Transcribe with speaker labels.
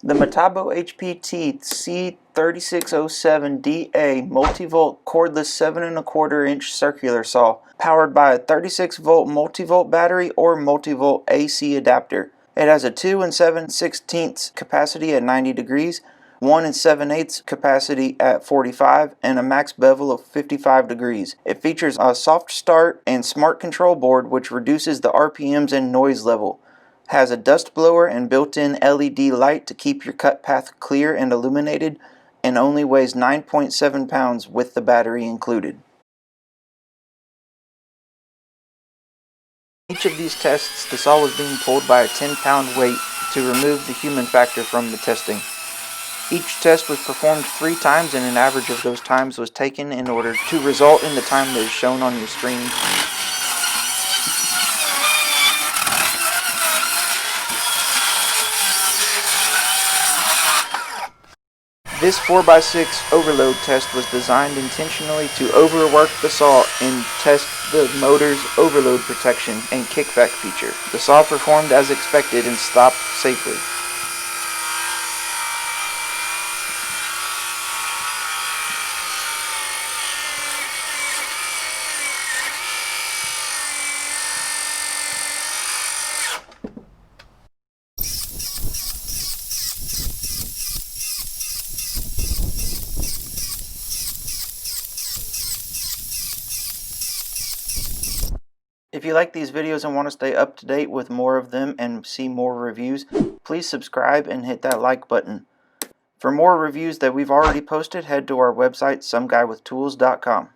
Speaker 1: The Metabo HPT C3607DA MultiVolt Cordless 7 1/4 inch circular saw, powered by a 36V MultiVolt battery or MultiVolt AC adapter. It has a 2 7/16 capacity at 90 degrees, 1 7/8 capacity at 45, and a max bevel of 55 degrees. It features a soft start and smart control board which reduces the RPMs and noise level. Has a dust blower and built-in LED light to keep your cut path clear and illuminated, and only weighs 9.7 pounds with the battery included. In each of these tests, the saw was being pulled by a 10-pound weight to remove the human factor from the testing. Each test was performed 3 times, and an average of those times was taken in order to result in the time that is shown on your screen. This 4x6 overload test was designed intentionally to overwork the saw and test the motor's overload protection and kickback feature. The saw performed as expected and stopped safely. If you like these videos and want to stay up to date with more of them and see more reviews, please subscribe and hit that like button. For more reviews that we've already posted, head to our website, someguywithtools.com.